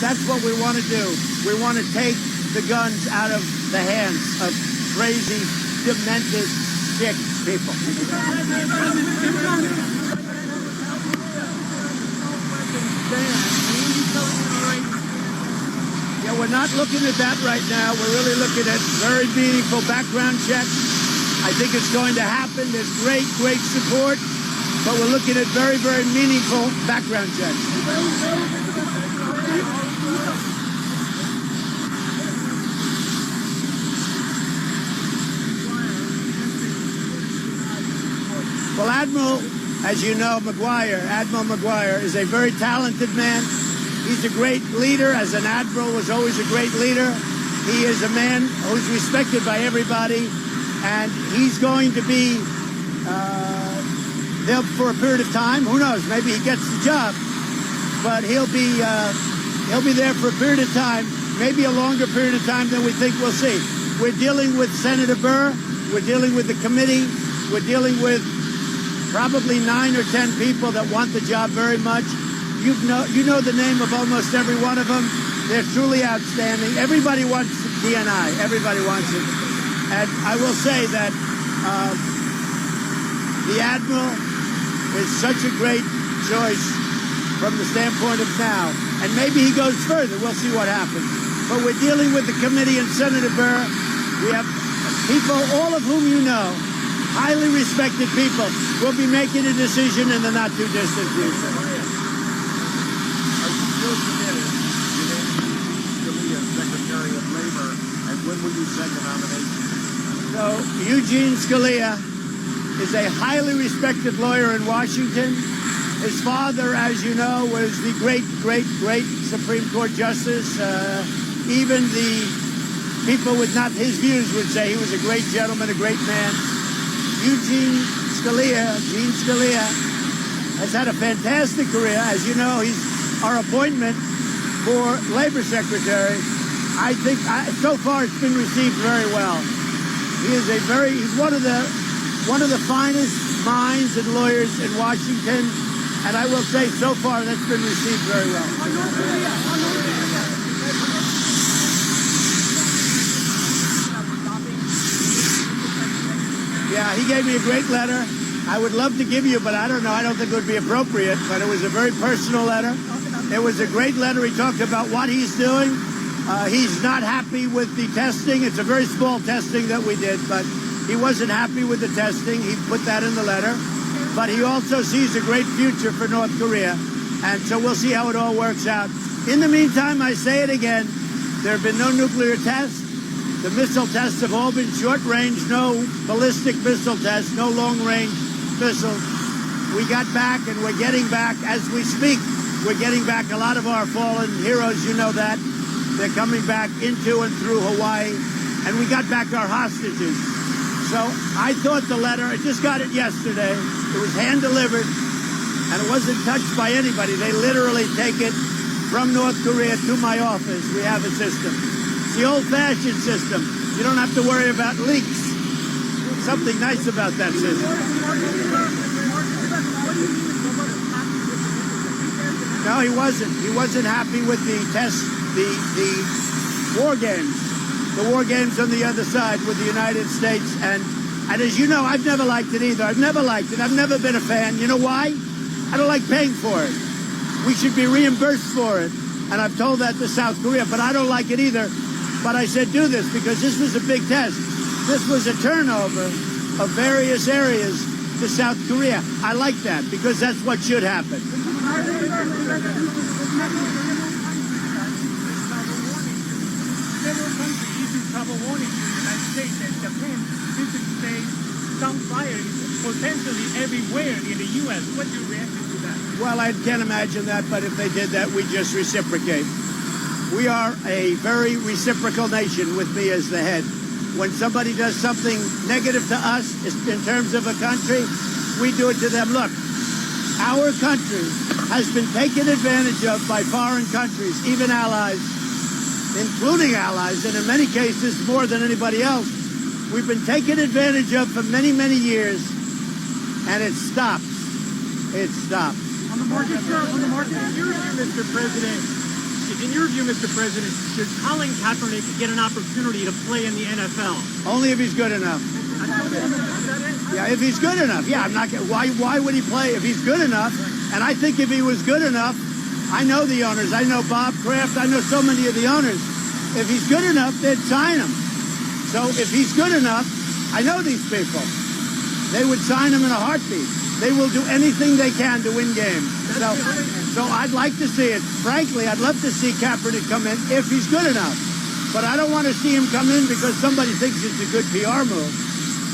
That's what we want to do. We want to take the guns out of the hands of crazy, demented, sick people. Yeah, we're not looking at that right now. We're really looking at very meaningful background checks. I think it's going to happen. There's great, great support, but we're looking at very, very meaningful background checks. Well, Admiral, as you know, Admiral Maguire is a very talented man. He's a great leader. As an admiral, was always a great leader. He is a man who's respected by everybody, and he's going to be there for a period of time. Who knows? Maybe he gets the job, but he'll be there for a period of time, maybe a longer period of time than we think we'll see. We're dealing with Senator Burr. We're dealing with the committee. We're dealing with probably 9 or 10 people that want the job very much. You know the name of almost every one of them. They're truly outstanding. Everybody wants DNI. Everybody wants it. And I will say that the Admiral is such a great choice from the standpoint of now. And maybe he goes further. We'll see what happens. But we're dealing with the committee and Senator Burr. We have people, all of whom you know, highly respected people, will be making a decision in the not-too-distant future. Are you still committed to naming Scalia Secretary of Labor, and when will you send the nomination? So, Eugene Scalia is a highly respected lawyer in Washington. His father, as you know, was the great, great, great Supreme Court Justice. Even the people with not his views would say he was a great gentleman, a great man. Gene Scalia, has had a fantastic career. As you know, he's our appointment for Labor Secretary. I think so far it's been received very well. He is he's one of the finest minds and lawyers in Washington, and I will say so far that's been received very well. Yeah, he gave me a great letter. I would love to give you, but I don't know. I don't think it would be appropriate, but it was a very personal letter. It was a great letter. He talked about what he's doing. He's not happy with the testing. It's a very small testing that we did, but he wasn't happy with the testing. He put that in the letter. But he also sees a great future for North Korea, and so we'll see how it all works out. In the meantime, I say it again, there have been no nuclear tests. The missile tests have all been short-range, no ballistic missile tests, no long-range missiles. We got back, and we're getting back as we speak. We're getting back a lot of our fallen heroes, you know that. They're coming back into and through Hawaii, and we got back our hostages. So I thought the letter, I just got it yesterday. It was hand-delivered, and it wasn't touched by anybody. They literally take it from North Korea to my office. We have a system. It's the old-fashioned system. You don't have to worry about leaks. Something nice about that system. No, he wasn't. He wasn't happy with the test, the war games. The war games on the other side with the United States. And as you know, I've never liked it either. I've never liked it. I've never been a fan. You know why? I don't like paying for it. We should be reimbursed for it. And I've told that to South Korea, but I don't like it either. But I said, do this, because this was a big test. This was a turnover of various areas to South Korea. I like that, because that's what should happen. Several countries issued travel warnings to the United States, and Japan simply says some fire is potentially everywhere in the U.S. What's your reaction to that? Well, I can't imagine that, but if they did that, we just reciprocate. We are a very reciprocal nation with me as the head. When somebody does something negative to us in terms of a country, we do it to them. Look, our country has been taken advantage of by foreign countries, even allies, including allies, and in many cases more than anybody else. We've been taken advantage of for many, many years, and it stops. It stops. On the market, Mr. President, In your view, Mr. President, should Colin Kaepernick get an opportunity to play in the NFL? Only if he's good enough. Yeah, if he's good enough. Yeah, I'm not. Why would he play if he's good enough? And I think if he was good enough, I know the owners. I know Bob Kraft. I know so many of the owners. If he's good enough, they'd sign him. So if he's good enough, I know these people. They would sign him in a heartbeat. They will do anything they can to win games. So I'd like to see it. Frankly, I'd love to see Kaepernick come in if he's good enough. But I don't want to see him come in because somebody thinks it's a good PR move.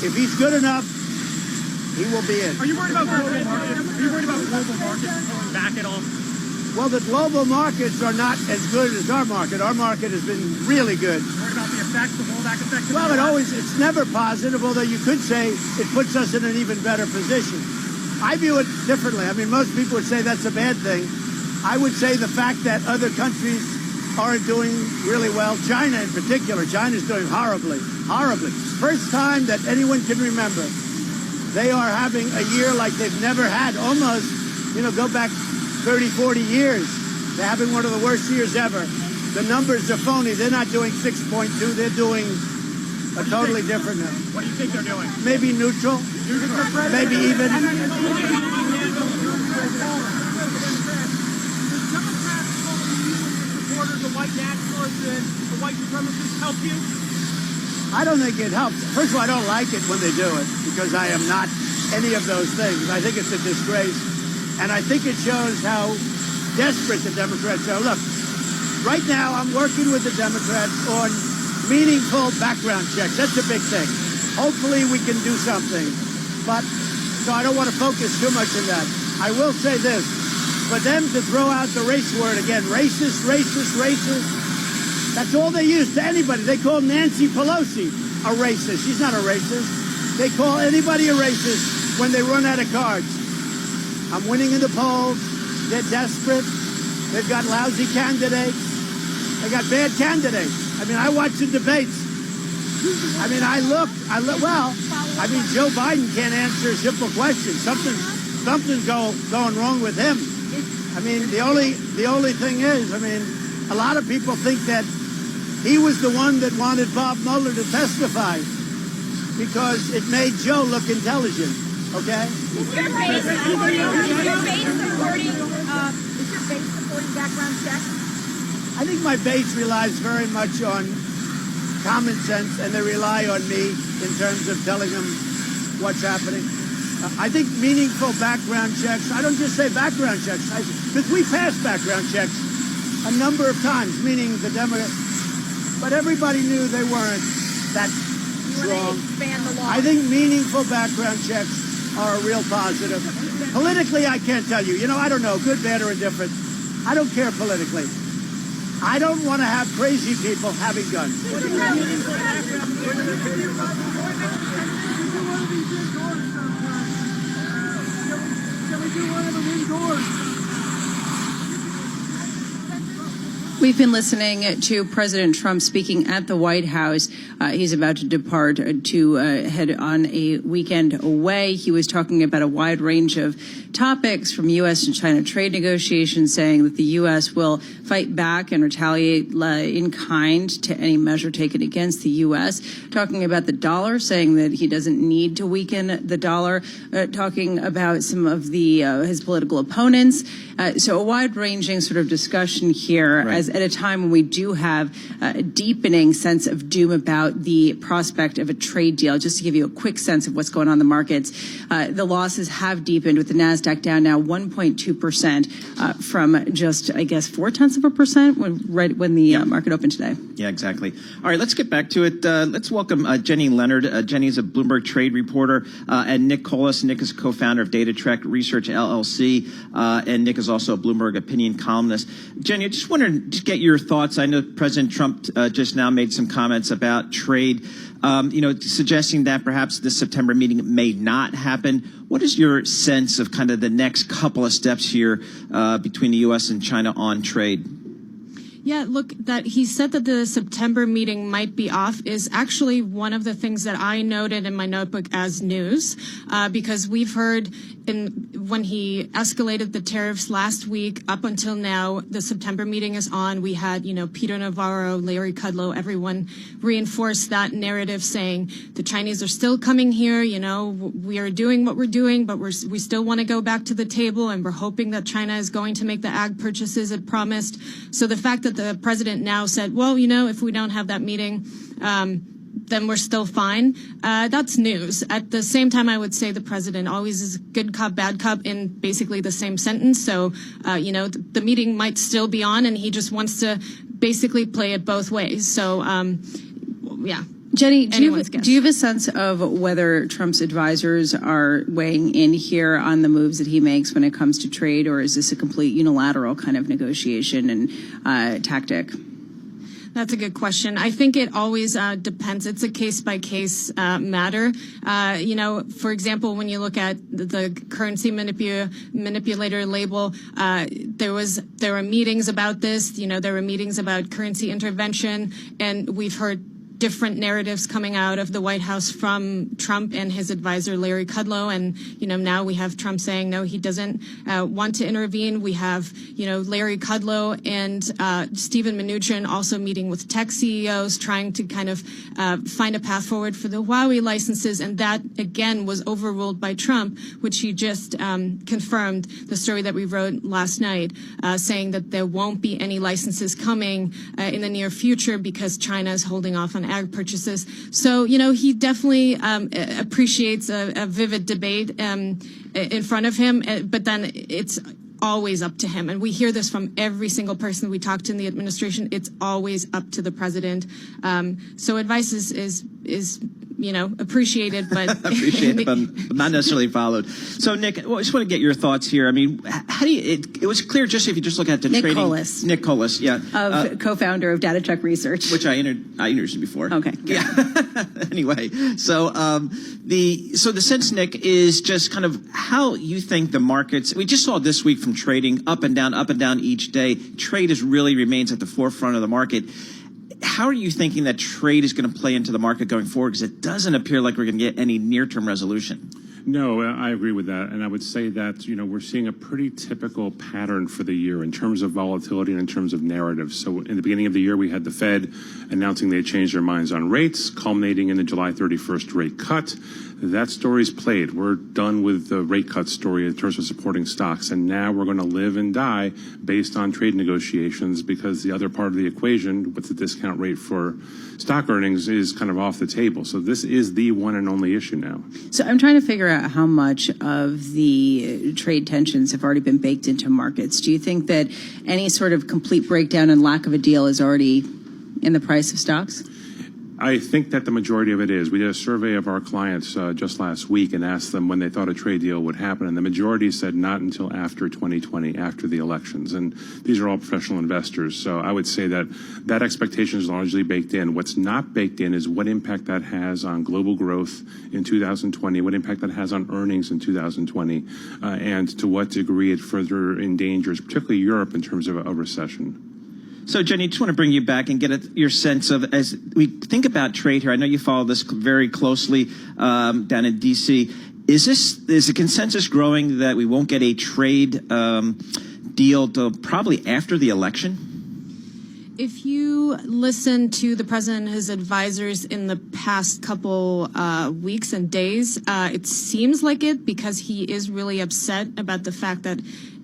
If he's good enough, he will be in. Are you worried about global markets? Are you worried about global markets pulling back at all? Well, the global markets are not as good as our market. Our market has been really good. Worried about the effects, the rollback effects? Well, it's never positive, although you could say it puts us in an even better position. I view it differently. I mean, most people would say that's a bad thing. I would say the fact that other countries aren't doing really well, China in particular, China's doing horribly, horribly. First time that anyone can remember. They are having a year like they've never had, almost, go back 30, 40 years. They're having one of the worst years ever. The numbers are phony. They're not doing 6.2. They're doing a totally different number. What do you think they're doing? Maybe neutral. Maybe even. The white nationalists and the white supremacists help you? I don't think it helps. First of all, I don't like it when they do it because I am not any of those things. I think it's a disgrace. And I think it shows how desperate the Democrats are. Look, right now I'm working with the Democrats on meaningful background checks. That's a big thing. Hopefully we can do something. But, so I don't want to focus too much on that. I will say this. For them to throw out the race word again, racist, racist, racist, that's all they use to anybody. They call Nancy Pelosi a racist. She's not a racist. They call anybody a racist when they run out of cards. I'm winning in the polls. They're desperate. They've got lousy candidates. They got bad candidates. I mean, I watch the debates. I mean, Joe Biden can't answer a simple question. Something's going wrong with him. I mean, the only thing is, I mean, a lot of people think that he was the one that wanted Bob Mueller to testify because it made Joe look intelligent, okay? Is your base supporting background checks? I think my base relies very much on common sense, and they rely on me in terms of telling them what's happening. I think meaningful background checks, I don't just say background checks, because we passed background checks a number of times, meaning the Democrats, but everybody knew they weren't that strong. I think meaningful background checks are a real positive. Politically, I can't tell you. I don't know, good, bad, or indifferent. I don't care politically. I don't want to have crazy people having guns. We've been listening to President Trump speaking at the White House. He's about to depart to head on a weekend away. He was talking about a wide range of topics from U.S. and China trade negotiations, saying that the U.S. will fight back and retaliate in kind to any measure taken against the U.S. Talking about the dollar, saying that he doesn't need to weaken the dollar. Talking about some of the his political opponents. So a wide-ranging sort of discussion here, right, as at a time when we do have a deepening sense of doom about the prospect of a trade deal. Just to give you a quick sense of what's going on in the markets, the losses have deepened, with the NASDAQ down now 1.2% from just, I guess, 0.4% right when the market opened today. Yeah, exactly. All right, let's get back to it. Let's welcome Jenny Leonard. Jenny's a Bloomberg trade reporter, and Nick Colas. Nick is co-founder of DataTrek Research LLC, and Nick is also a Bloomberg opinion columnist. Jenny, I just wanted to get your thoughts. I know President Trump just now made some comments about trade, suggesting that perhaps this September meeting may not happen. What is your sense of kind of the next couple of steps here between the U.S. and China on trade? Yeah, look, that he said that the September meeting might be off is actually one of the things that I noted in my notebook as news, because we've heard when he escalated the tariffs last week up until now, the September meeting is on. We had, Peter Navarro, Larry Kudlow, everyone reinforce that narrative saying the Chinese are still coming here. We are doing what we're doing, but we still want to go back to the table, and we're hoping that China is going to make the ag purchases it promised. So the fact that the president now said, well, if we don't have that meeting, then we're still fine. That's news. At the same time, I would say the president always is good cop, bad cop in basically the same sentence. So, the meeting might still be on, and he just wants to basically play it both ways. So, yeah. Jenny, do you have a sense of whether Trump's advisors are weighing in here on the moves that he makes when it comes to trade, or is this a complete unilateral kind of negotiation and tactic? That's a good question. I think it always depends. It's a case-by-case matter. For example, when you look at the currency manipulator label, there were meetings about this. There were meetings about currency intervention, and we've heard different narratives coming out of the White House from Trump and his advisor, Larry Kudlow. And, now we have Trump saying, no, he doesn't want to intervene. We have, Larry Kudlow and Steven Mnuchin also meeting with tech CEOs, trying to kind of find a path forward for the Huawei licenses. And that, again, was overruled by Trump, which he just confirmed the story that we wrote last night, saying that there won't be any licenses coming in the near future because China is holding off on ag purchases. So, he definitely appreciates a vivid debate in front of him, but then it's always up to him. And we hear this from every single person we talk to in the administration. It's always up to the president. So advice is appreciated, but but not necessarily followed. So, Nick, I just want to get your thoughts here. I mean, how do you? It was clear just if you just look at the Nick trading. Colas. Nick Colas, yeah, co-founder of DataTech Research, which I introduced before. Okay, yeah. Anyway, so the sense, Nick, is just kind of how you think the markets. We just saw this week from trading up and down each day. Trade really remains at the forefront of the market. How are you thinking that trade is going to play into the market going forward? Because it doesn't appear like we're going to get any near-term resolution. No, I agree with that. And I would say that, we're seeing a pretty typical pattern for the year in terms of volatility and in terms of narrative. So in the beginning of the year, we had the Fed announcing they changed their minds on rates, culminating in the July 31st rate cut. That story's played. We're done with the rate cut story in terms of supporting stocks. And now we're going to live and die based on trade negotiations, because the other part of the equation with the discount rate for stock earnings is kind of off the table. So this is the one and only issue now. So I'm trying to figure out how much of the trade tensions have already been baked into markets. Do you think that any sort of complete breakdown and lack of a deal is already in the price of stocks? I think that the majority of it is. We did a survey of our clients just last week and asked them when they thought a trade deal would happen, and the majority said not until after 2020, after the elections. And these are all professional investors, so I would say that that expectation is largely baked in. What's not baked in is what impact that has on global growth in 2020, what impact that has on earnings in 2020, and to what degree it further endangers, particularly Europe, in terms of a recession. So, Jenny, I just want to bring you back and get your sense of, as we think about trade here, I know you follow this very closely down in D.C. Is the consensus growing that we won't get a trade deal till probably after the election? If you listen to the president and his advisors in the past couple weeks and days, it seems like it, because he is really upset about the fact that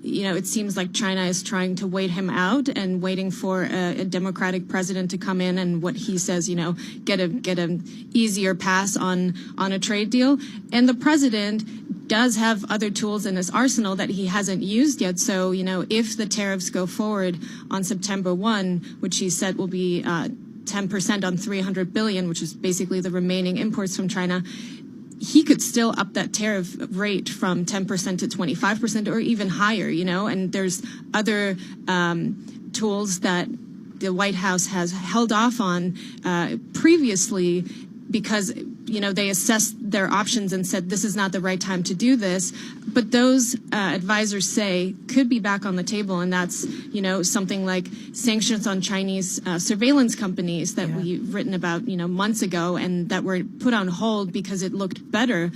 it seems like China is trying to wait him out and waiting for a Democratic president to come in and what he says, get an easier pass on a trade deal. And the president does have other tools in his arsenal that he hasn't used yet. So, if the tariffs go forward on September 1, which he said will be 10% on $300 billion, which is basically the remaining imports from China, he could still up that tariff rate from 10% to 25% or even higher, and there's other tools that the White House has held off on previously because, they assessed their options and said this is not the right time to do this. But those advisors say could be back on the table, and that's something like sanctions on Chinese surveillance companies that we've written about months ago, and that were put on hold because it looked better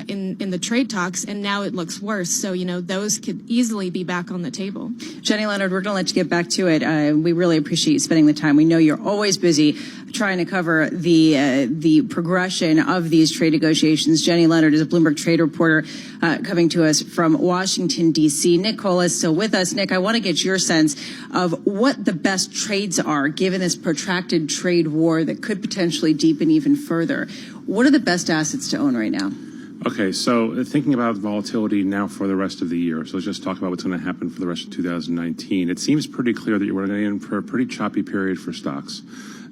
in the trade talks, and now it looks worse. So those could easily be back on the table. Jenny Leonard, we're going to let you get back to it. We really appreciate you spending the time. We know you're always busy trying to cover the progression of these trade negotiations. Jenny Leonard is a Bloomberg trade reporter coming to us from Washington, D.C. Nick Cole is still with us. Nick, I want to get your sense of what the best trades are given this protracted trade war that could potentially deepen even further. What are the best assets to own right now? Okay, so thinking about volatility now for the rest of the year, so let's just talk about what's going to happen for the rest of 2019. It seems pretty clear that we're going in for a pretty choppy period for stocks.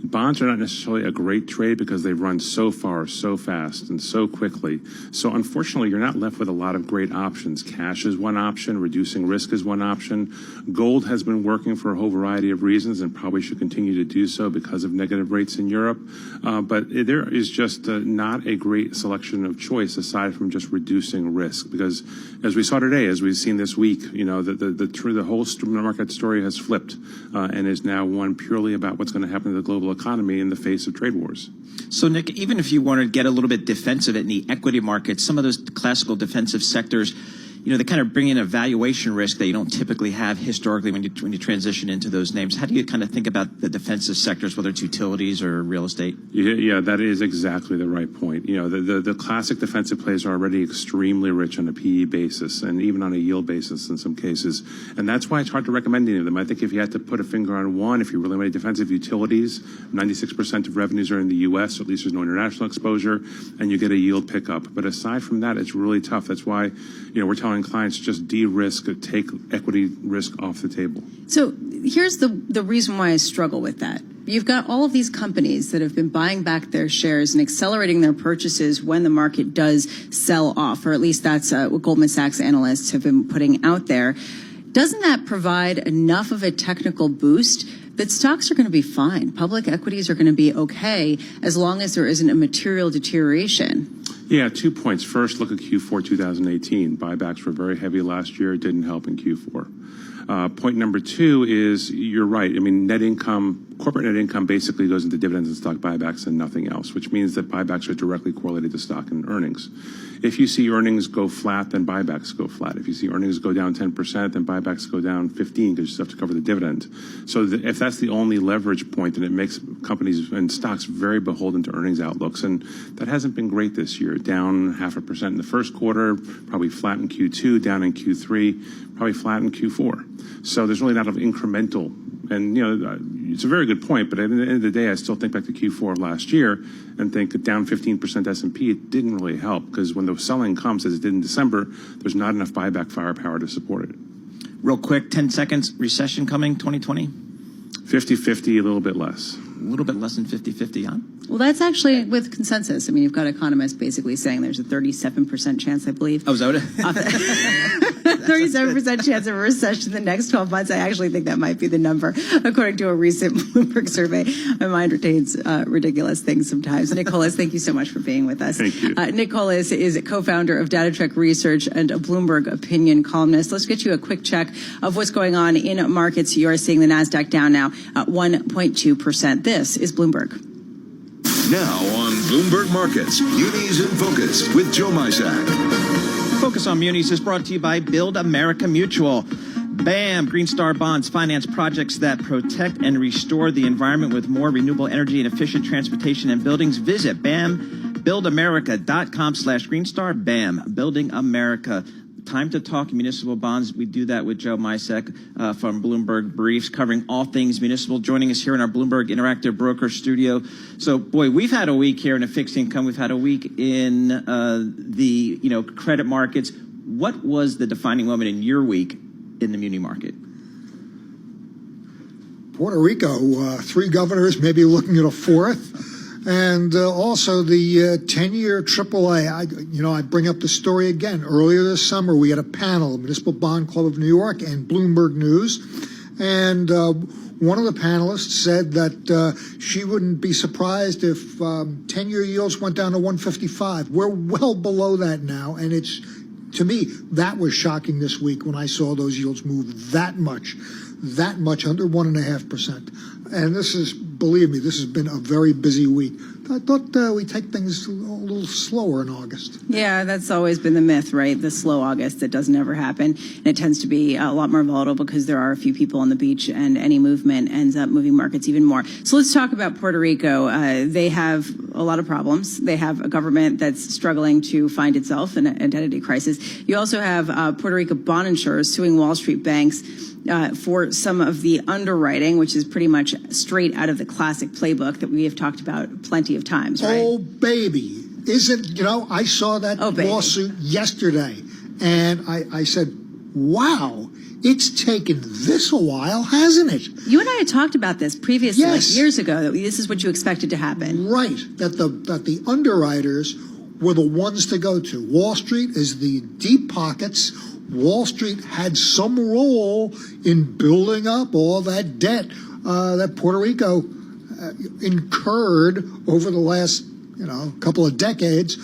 Bonds are not necessarily a great trade because they run so far, so fast, and so quickly. So unfortunately, you're not left with a lot of great options. Cash is one option. Reducing risk is one option. Gold has been working for a whole variety of reasons and probably should continue to do so because of negative rates in Europe. But there is just not a great selection of choice aside from just reducing risk. Because as we saw today, as we've seen this week, the whole market story has flipped and is now one purely about what's going to happen to the global economy in the face of trade wars. So, Nick, even if you want to get a little bit defensive in the equity markets, some of those classical defensive sectors, they kind of bring in a valuation risk that you don't typically have historically when you transition into those names. How do you kind of think about the defensive sectors, whether it's utilities or real estate? Yeah, that is exactly the right point. The classic defensive plays are already extremely rich on a PE basis and even on a yield basis in some cases. And that's why it's hard to recommend any of them. I think if you had to put a finger on one, if you really want defensive utilities, 96% of revenues are in the U.S., so at least there's no international exposure, and you get a yield pickup. But aside from that, it's really tough. That's why, we're telling clients just de-risk, take equity risk off the table. So here's the reason why I struggle with that. You've got all of these companies that have been buying back their shares and accelerating their purchases when the market does sell off, or at least that's what Goldman Sachs analysts have been putting out there. Doesn't that provide enough of a technical boost that stocks are going to be fine? Public equities are going to be okay as long as there isn't a material deterioration. Yeah, 2 points. First, look at Q4 2018. Buybacks were very heavy last year. It didn't help in Q4. Point number two is you're right. I mean, corporate net income basically goes into dividends and stock buybacks and nothing else, which means that buybacks are directly correlated to stock and earnings. If you see earnings go flat, then buybacks go flat. If you see earnings go down 10%, then buybacks go down 15% because you still have to cover the dividend. So if that's the only leverage point, then it makes companies and stocks very beholden to earnings outlooks. And that hasn't been great this year. Down 0.5% in the first quarter, probably flat in Q2, down in Q3, probably flat in Q4. So there's really not enough incremental. And, it's a very good point, but at the end of the day, I still think back to Q4 of last year and think that down 15% S&P, it didn't really help because when the selling comes, as it did in December, there's not enough buyback firepower to support it. Real quick, 10 seconds, recession coming 2020? 50-50, a little bit less. A little bit less than 50-50, huh? Well, that's actually with consensus. I mean, you've got economists basically saying there's a 37% chance, I believe. Oh, is that what 37% chance of a recession in the next 12 months. I actually think that might be the number, according to a recent Bloomberg survey. My mind retains ridiculous things sometimes. Nick Hollis, thank you so much for being with us. Thank you. Nick Hollis is co-founder of DataTrek Research and a Bloomberg opinion columnist. Let's get you a quick check of what's going on in markets. You are seeing the NASDAQ down now at 1.2%. This is Bloomberg. Now on Bloomberg Markets, Munis in Focus with Joe Mysak. Focus on Munis is brought to you by Build America Mutual. BAM, Green Star Bonds finance projects that protect and restore the environment with more renewable energy and efficient transportation and buildings. Visit BAMBuildAmerica.com/Greenstar. BAM, Building America. Time to talk municipal bonds. We do that with Joe Mysak from Bloomberg Briefs, covering all things municipal, joining us here in our Bloomberg Interactive Broker studio. So, boy, we've had a week here in a fixed income. We've had a week in the credit markets. What was the defining moment in your week in the muni market? Puerto Rico, 3 governors, maybe looking at a 4th. And also the 10-year AAA. I bring up the story again. Earlier this summer, we had a panel, Municipal Bond Club of New York and Bloomberg News. And one of the panelists said that she wouldn't be surprised if 10-year yields went down to 155. We're well below that now, and it's, to me, that was shocking this week when I saw those yields move that much, under 1.5%. And this is, believe me, this has been a very busy week. I thought we'd take things a little slower in August. Yeah, that's always been the myth, right? The slow August that doesn't ever happen. And it tends to be a lot more volatile because there are a few people on the beach, and any movement ends up moving markets even more. So let's talk about Puerto Rico. They have a lot of problems. They have a government that's struggling to find itself in an identity crisis. You also have Puerto Rico bond insurers suing Wall Street banks for some of the underwriting, which is pretty much straight out of the classic playbook that we have talked about plenty of times, right? Oh, baby. I saw that lawsuit yesterday, and I said, wow, it's taken this a while, hasn't it? You and I had talked about this previously, Yes. like years ago, that this is what you expected to happen. Right, that the underwriters were the ones to go to. Wall Street is the deep pockets. Wall Street had some role in building up all that debt that Puerto Rico incurred over the last, couple of decades.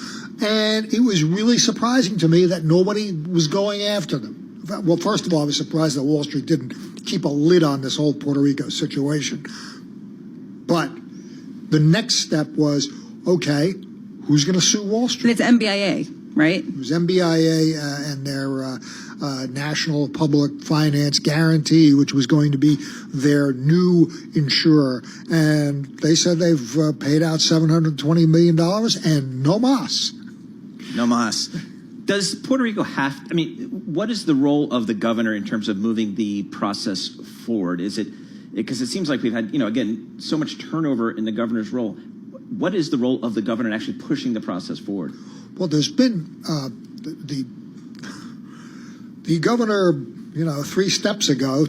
And it was really surprising to me that nobody was going after them. Well, first of all, I was surprised that Wall Street didn't keep a lid on this whole Puerto Rico situation. But the next step was, okay, who's going to sue Wall Street? And it's MBIA, right? It was MBIA and their National Public Finance Guarantee, which was going to be their new insurer. And they said they've paid out $720 million and no mas. No mas. Does Puerto Rico what is the role of the governor in terms of moving the process forward? Is it, because it seems like we've had, again, so much turnover in the governor's role. What is the role of the governor in actually pushing the process forward? Well, there's been the governor, 2 steps ago,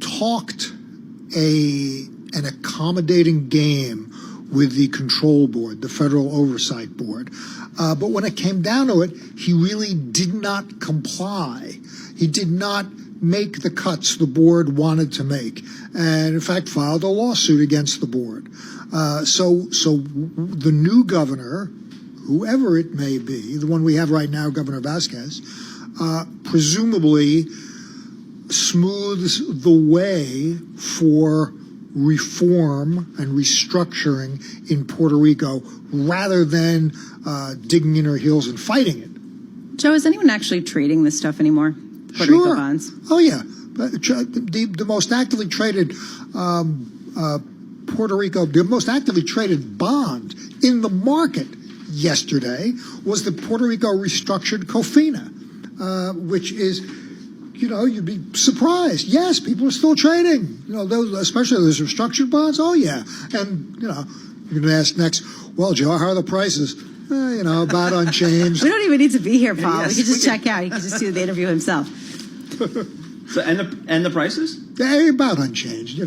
talked an accommodating game with the control board, the Federal Oversight Board. But when it came down to it, he really did not comply. He did not make the cuts the board wanted to make, and in fact filed a lawsuit against the board. So the new governor, whoever it may be, the one we have right now, Governor Vasquez, presumably smooths the way for reform and restructuring in Puerto Rico rather than digging in her heels and fighting it. Joe, is anyone actually trading this stuff anymore? Puerto Sure. Rico bonds? Oh, yeah. The most actively traded Puerto Rico, the most actively traded bond in the market yesterday was the Puerto Rico restructured COFINA, which is, you'd be surprised. Yes, people are still trading, those, especially those restructured bonds. Oh, yeah. And, you're going to ask next, well, Joe, how are the prices? About unchanged. We don't even need to be here, Paul. Yes. We can just check out. He can just do the interview himself. So, and the prices? They're about unchanged,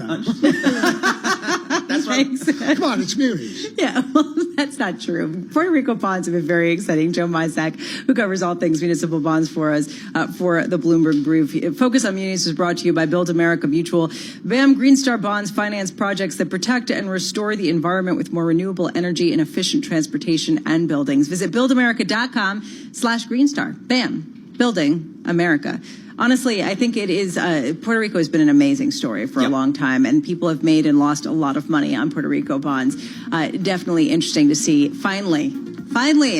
That's right. Come on, it's munis. Yeah, well, that's not true. Puerto Rico bonds have been very exciting. Joe Mysak, who covers all things municipal bonds for us, for the Bloomberg Brief. Focus on Munis is brought to you by Build America Mutual. BAM Green Star Bonds finance projects that protect and restore the environment with more renewable energy and efficient transportation and buildings. Visit buildamerica.com/greenstar. BAM, building America. Honestly, I think it is, Puerto Rico has been an amazing story for a long time, and people have made and lost a lot of money on Puerto Rico bonds. Definitely interesting to see. Finally,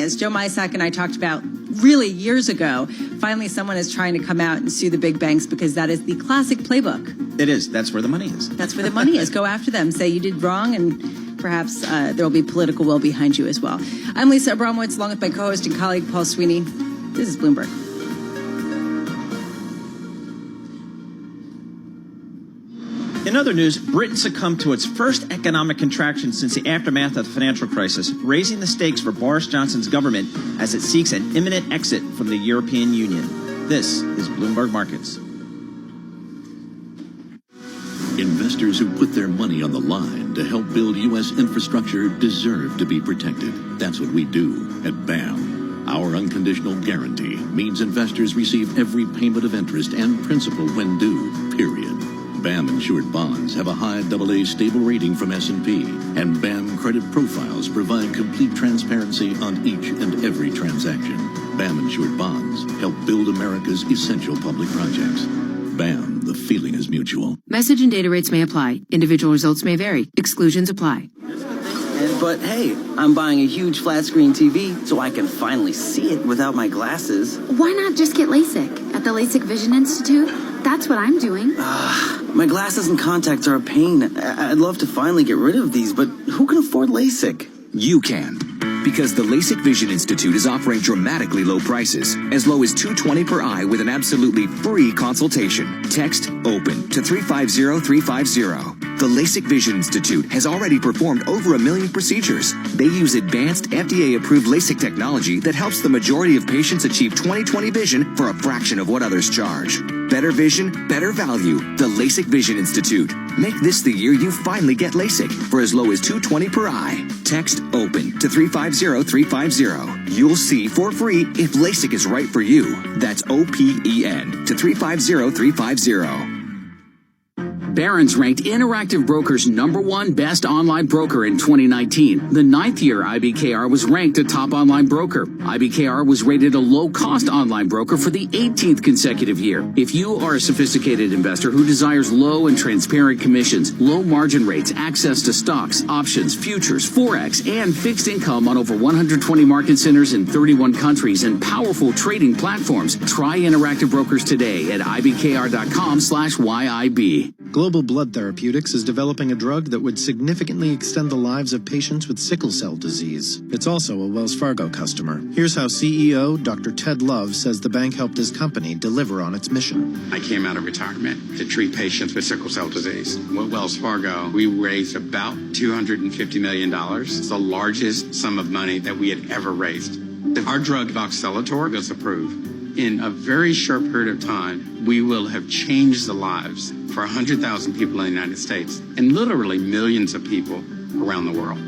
as Joe Mysak and I talked about really years ago, finally someone is trying to come out and sue the big banks, because that is the classic playbook. It is. That's where the money is. That's where the money is. Go after them. Say you did wrong, and perhaps there will be political will behind you as well. I'm Lisa Abramowitz, along with my co-host and colleague Paul Sweeney. This is Bloomberg. In other news, Britain succumbed to its first economic contraction since the aftermath of the financial crisis, raising the stakes for Boris Johnson's government as it seeks an imminent exit from the European Union. This is Bloomberg Markets. Investors who put their money on the line to help build U.S. infrastructure deserve to be protected. That's what we do at BAM. Our unconditional guarantee means investors receive every payment of interest and principal when due, period. BAM insured bonds have a high AA stable rating from S&P, and BAM credit profiles provide complete transparency on each and every transaction. BAM insured bonds help build America's essential public projects. BAM, the feeling is mutual. Message and data rates may apply. Individual results may vary. Exclusions apply. But hey, I'm buying a huge flat screen TV so I can finally see it without my glasses. Why not just get LASIK at the LASIK Vision Institute? That's what I'm doing. My glasses and contacts are a pain. I'd love to finally get rid of these, but who can afford LASIK? You can. Because the LASIK Vision Institute is offering dramatically low prices, as low as $220 per eye with an absolutely free consultation. Text OPEN to 350350. The LASIK Vision Institute has already performed over 1 million procedures. They use advanced FDA-approved LASIK technology that helps the majority of patients achieve 20/20 vision for a fraction of what others charge. Better vision, better value. The LASIK Vision Institute. Make this the year you finally get LASIK for as low as $220 per eye. Text OPEN to 350350. You'll see for free if LASIK is right for you. That's OPEN to 350350. Barron's ranked Interactive Brokers #1 best online broker in 2019. The 9th year IBKR was ranked a top online broker. IBKR was rated a low-cost online broker for the 18th consecutive year. If you are a sophisticated investor who desires low and transparent commissions, low margin rates, access to stocks, options, futures, Forex, and fixed income on over 120 market centers in 31 countries and powerful trading platforms, try Interactive Brokers today at ibkr.com/YIB. Global Blood Therapeutics is developing a drug that would significantly extend the lives of patients with sickle cell disease. It's also a Wells Fargo customer. Here's how CEO Dr. Ted Love says the bank helped his company deliver on its mission. I came out of retirement to treat patients with sickle cell disease. With Wells Fargo, we raised about $250 million. It's the largest sum of money that we had ever raised. Our drug, Voxelotor, was approved. In a very short period of time, we will have changed the lives for 100,000 people in the United States and literally millions of people around the world.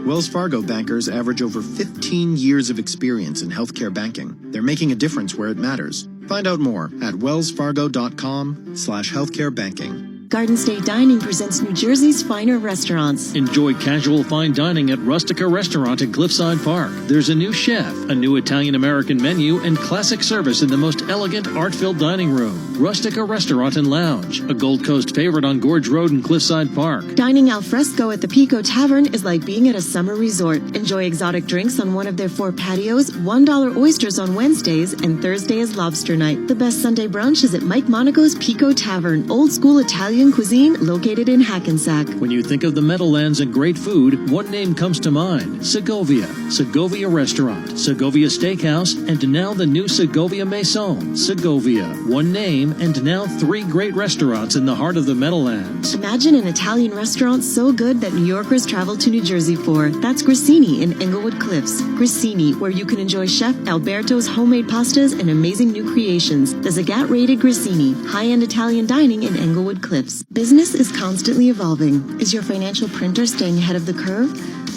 Wells Fargo bankers average over 15 years of experience in healthcare banking. They're making a difference where it matters. Find out more at wellsfargo.com/healthcarebanking. Garden State Dining presents New Jersey's finer restaurants. Enjoy casual fine dining at Rustica Restaurant in Cliffside Park. There's a new chef, a new Italian-American menu, and classic service in the most elegant, art-filled dining room. Rustica Restaurant and Lounge, a Gold Coast favorite on Gorge Road in Cliffside Park. Dining al fresco at the Pico Tavern is like being at a summer resort. Enjoy exotic drinks on one of their 4 patios, $1 oysters on Wednesdays, and Thursday is lobster night. The best Sunday brunch is at Mike Monaco's Pico Tavern, old school Italian cuisine located in Hackensack. When you think of the Meadowlands and great food, one name comes to mind: Segovia. Segovia Restaurant, Segovia Steakhouse, and now the new Segovia Maison. Segovia, one name, and now 3 great restaurants in the heart of the Meadowlands. Imagine an Italian restaurant so good that New Yorkers travel to New Jersey for. That's Grissini in Englewood Cliffs. Grissini, where you can enjoy Chef Alberto's homemade pastas and amazing new creations. The Zagat-rated Grissini, high-end Italian dining in Englewood Cliffs. Business is constantly evolving. Is your financial printer staying ahead of the curve?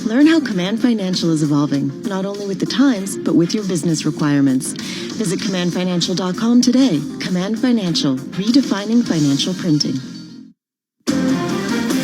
Learn how Command Financial is evolving, not only with the times, but with your business requirements. Visit commandfinancial.com today. Command Financial, redefining financial printing.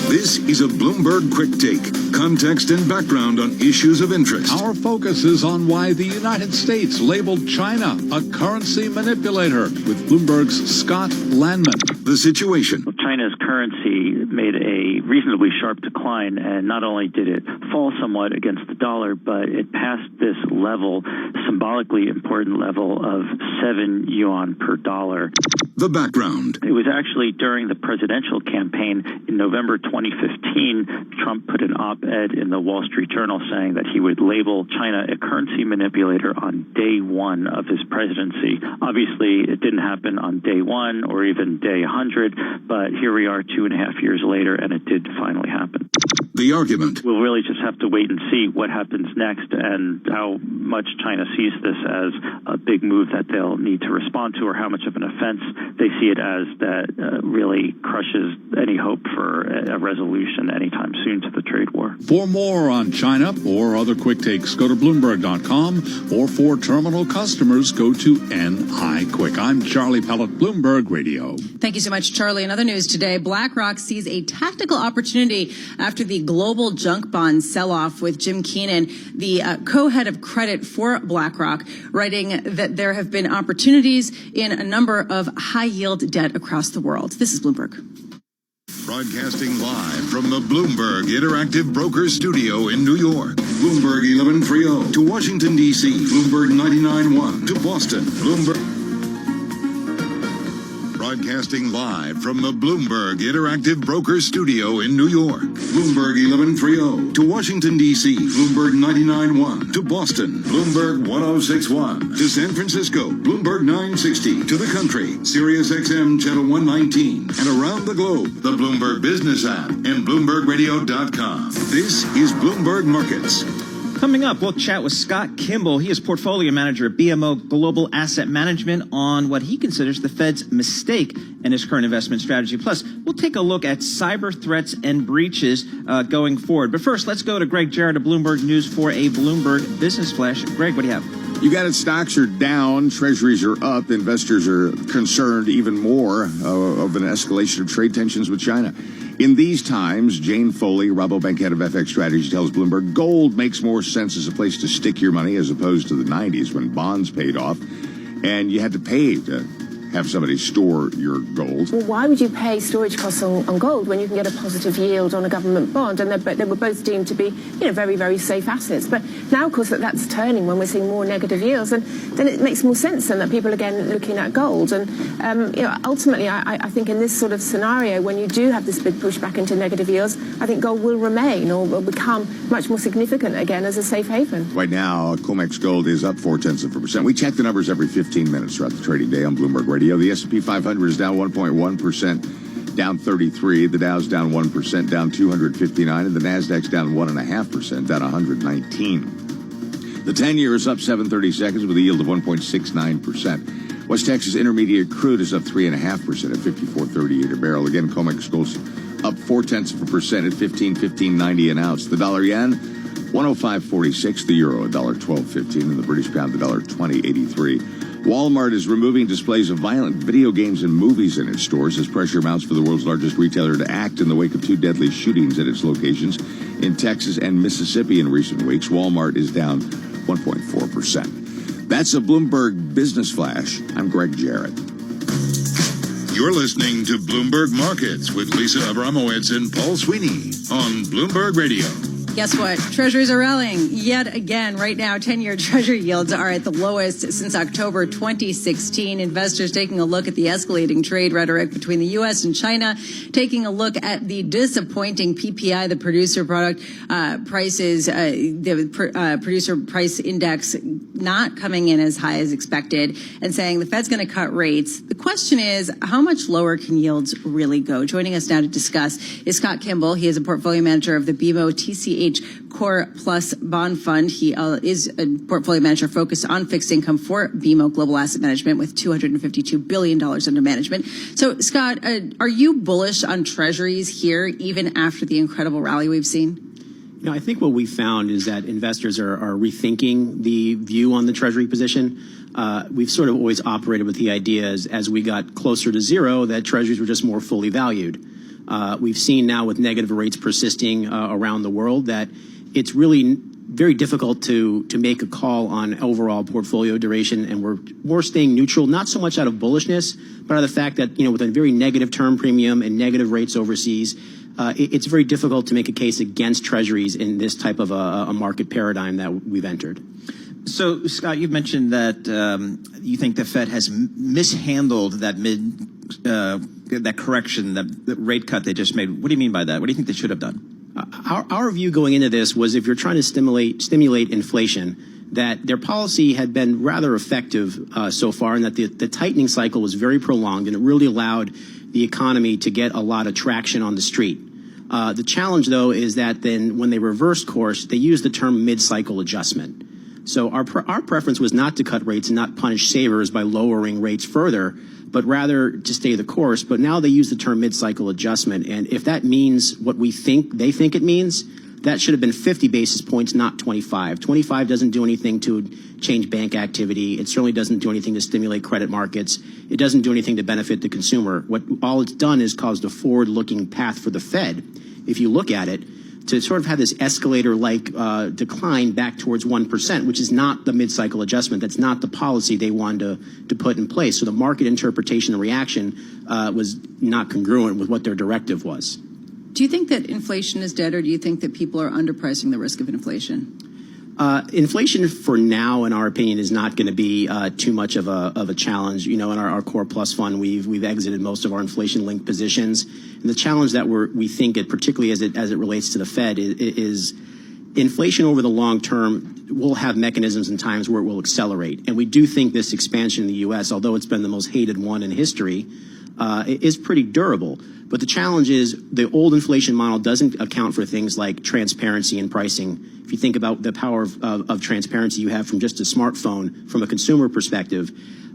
This is a Bloomberg Quick Take. Context and background on issues of interest. Our focus is on why the United States labeled China a currency manipulator with Bloomberg's Scott Landman. The situation. China's currency made a reasonably sharp decline, and not only did it fall somewhat against the dollar, but it passed this level, symbolically important level of 7 yuan per dollar. The background. It was actually during the presidential campaign in November 2015, Trump put an op-ed in the Wall Street Journal saying that he would label China a currency manipulator on day 1 of his presidency. Obviously, it didn't happen on day 1 or even day 100, but here we are 2.5 years later, and it did finally happen. The argument. We'll really just have to wait and see what happens next and how much China sees this as a big move that they'll need to respond to, or how much of an offense they see it as that really crushes any hope for for a resolution anytime soon to the trade war. For more on China or other quick takes, go to Bloomberg.com, or for terminal customers, go to NI Quick. I'm Charlie Pellet, Bloomberg Radio. Thank you so much, Charlie. In other news today, BlackRock sees a tactical opportunity after the global junk bond sell-off, with Jim Keenan, the co-head of credit for BlackRock, writing that there have been opportunities in a number of high-yield debt across the world. This is Bloomberg. Broadcasting live from the Bloomberg Interactive Brokers Studio in New York. Bloomberg 1130 to Washington, D.C. Bloomberg 99.1 to Boston. Broadcasting live from the Bloomberg Interactive Brokers Studio in New York. Bloomberg 1130 to Washington, D.C. Bloomberg 99.1 to Boston. Bloomberg 1061 to San Francisco. Bloomberg 960 to the country. Sirius XM Channel 119. And around the globe, the Bloomberg Business app and BloombergRadio.com. This is Bloomberg Markets. Coming up, we'll chat with Scott Kimball. He is portfolio manager at BMO Global Asset Management on what he considers the Fed's mistake in his current investment strategy. Plus, we'll take a look at cyber threats and breaches going forward. But first, let's go to Greg Jarrett of Bloomberg News for a Bloomberg Business Flash. Greg, what do you have? You got it. Stocks are down. Treasuries are up. Investors are concerned even more of an escalation of trade tensions with China. In these times, Jane Foley, Rabobank head of FX strategy, tells Bloomberg gold makes more sense as a place to stick your money as opposed to the 90s when bonds paid off and you had to pay to have somebody store your gold. Well, why would you pay storage costs on gold when you can get a positive yield on a government bond? And they were both deemed to be, very, very safe assets. But now, of course, that's turning when we're seeing more negative yields. And then it makes more sense then that people are again looking at gold. And, ultimately, I think in this sort of scenario, when you do have this big push back into negative yields, I think gold will remain or will become much more significant again as a safe haven. Right now, COMEX Gold is up 0.4%. We check the numbers every 15 minutes throughout the trading day on Bloomberg Radio. The S&P 500 is down 1.1%, down 33. The Dow's down 1%, down 259. And the Nasdaq's down 1.5%, down 119. The 10-year is up 7/30 seconds with a yield of 1.69%. West Texas Intermediate Crude is up 3.5% at 54.38 a barrel. Again, COMEX Gold's up 0.4% at 15.90 an ounce. The dollar yen, 105.46. The euro, $1.12.15, and the British pound, $1.20.83. Walmart is removing displays of violent video games and movies in its stores as pressure mounts for the world's largest retailer to act in the wake of two deadly shootings at its locations in Texas and Mississippi in recent weeks. Walmart is down 1.4%. That's a Bloomberg Business Flash. I'm Greg Jarrett. You're listening to Bloomberg Markets with Lisa Abramowitz and Paul Sweeney on Bloomberg Radio. Guess what? Treasuries are rallying yet again. Right now, 10-year Treasury yields are at the lowest since October 2016. Investors taking a look at the escalating trade rhetoric between the U.S. and China, taking a look at the disappointing PPI, the producer product prices, producer price index not coming in as high as expected, and saying the Fed's going to cut rates. The question is, how much lower can yields really go? Joining us now to discuss is Scott Kimball. He is a portfolio manager of the BMO TCH Core Plus Bond Fund. He is a portfolio manager focused on fixed income for BMO Global Asset Management with $252 billion under management. So, Scott, are you bullish on treasuries here, even after the incredible rally we've seen? I think what we found is that investors are rethinking the view on the treasury position. We've sort of always operated with the idea as we got closer to zero that treasuries were just more fully valued. We've seen now with negative rates persisting around the world that it's really very difficult to make a call on overall portfolio duration, and we're staying neutral, not so much out of bullishness, but out of the fact that, with a very negative term premium and negative rates overseas, it's very difficult to make a case against treasuries in this type of a market paradigm that we've entered. So, Scott, you've mentioned that you think the Fed has mishandled that that correction, that rate cut they just made. What do you mean by that? What do you think they should have done? Our view going into this was if you're trying to stimulate inflation, that their policy had been rather effective so far, and that the tightening cycle was very prolonged, and it really allowed the economy to get a lot of traction on the street. The challenge, though, is that then when they reversed course, they used the term mid-cycle adjustment. So our preference was not to cut rates and not punish savers by lowering rates further, but rather to stay the course. But now they use the term mid-cycle adjustment. And if that means what they think it means, that should have been 50 basis points, not 25. 25 doesn't do anything to change bank activity. It certainly doesn't do anything to stimulate credit markets. It doesn't do anything to benefit the consumer. All it's done is caused a forward-looking path for the Fed, if you look at it, to sort of have this escalator-like decline back towards 1%, which is not the mid-cycle adjustment. That's not the policy they wanted to put in place. So the market interpretation and reaction was not congruent with what their directive was. Do you think that inflation is dead, or do you think that people are underpricing the risk of inflation? Inflation for now, in our opinion, is not going to be too much of a challenge. You know, in our Core Plus fund, we've exited most of our inflation-linked positions, and the challenge that we think, particularly as it relates to the Fed, is inflation over the long term will have mechanisms and times where it will accelerate. And we do think this expansion in the U.S., although it's been the most hated one in history, is pretty durable. But the challenge is the old inflation model doesn't account for things like transparency in pricing. If you think about the power of transparency you have from just a smartphone from a consumer perspective,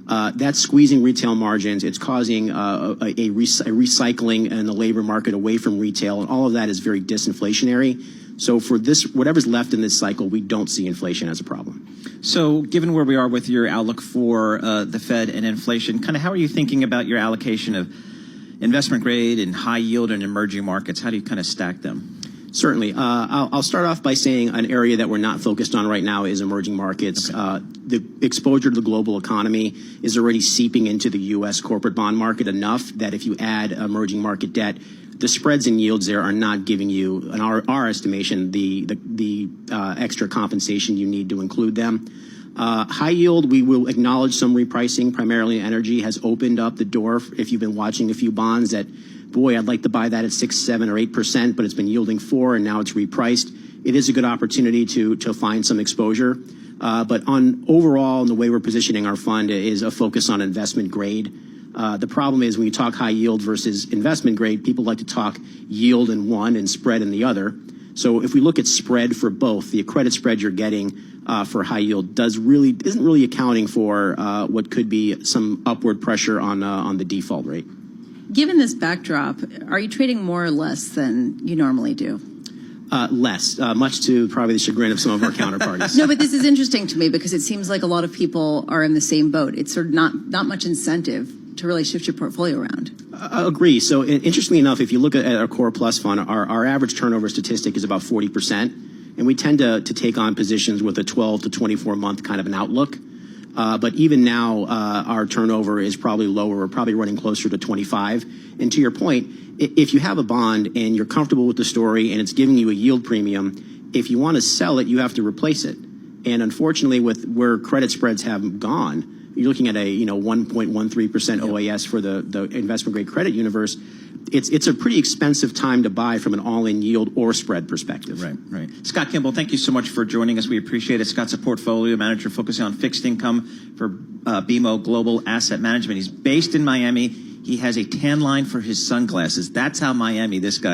that's squeezing retail margins. It's causing a recycling in the labor market away from retail, and all of that is very disinflationary. So for this, whatever's left in this cycle, we don't see inflation as a problem. So given where we are with your outlook for the Fed and inflation, kind of how are you thinking about your allocation of investment grade and high yield and emerging markets? How do you kind of stack them? Certainly. I'll start off by saying an area that we're not focused on right now is emerging markets. Okay. The exposure to the global economy is already seeping into the U.S. corporate bond market enough that if you add emerging market debt, the spreads and yields there are not giving you, in our estimation, the extra compensation you need to include them. High yield, we will acknowledge some repricing, primarily energy, has opened up the door. If you've been watching a few bonds that, boy, I'd like to buy that at 6, 7, or 8%, but it's been yielding 4, and now it's repriced. It is a good opportunity to find some exposure. But overall, in the way we're positioning our fund is a focus on investment grade. The problem is when you talk high yield versus investment grade, people like to talk yield in one and spread in the other. So if we look at spread for both, the credit spread you're getting for high yield isn't really accounting for what could be some upward pressure on the default rate. Given this backdrop, are you trading more or less than you normally do? Less, much to probably the chagrin of some of our counterparties. No, but this is interesting to me because it seems like a lot of people are in the same boat. It's sort of not much incentive to really shift your portfolio around. I agree. So interestingly enough, if you look at our Core Plus fund, our average turnover statistic is about 40%, and we tend to take on positions with a 12 to 24 month kind of an outlook. But even now, our turnover is probably lower. We're probably running closer to 25. And to your point, if you have a bond and you're comfortable with the story and it's giving you a yield premium, if you want to sell it, you have to replace it. And unfortunately, with where credit spreads have gone, you're looking at a 1.13% OAS for the investment grade credit universe. It's a pretty expensive time to buy from an all-in yield or spread perspective. Right. Scott Kimball, thank you so much for joining us. We appreciate it. Scott's a portfolio manager focusing on fixed income for BMO Global Asset Management. He's based in Miami. He has a tan line for his sunglasses. That's how Miami this guy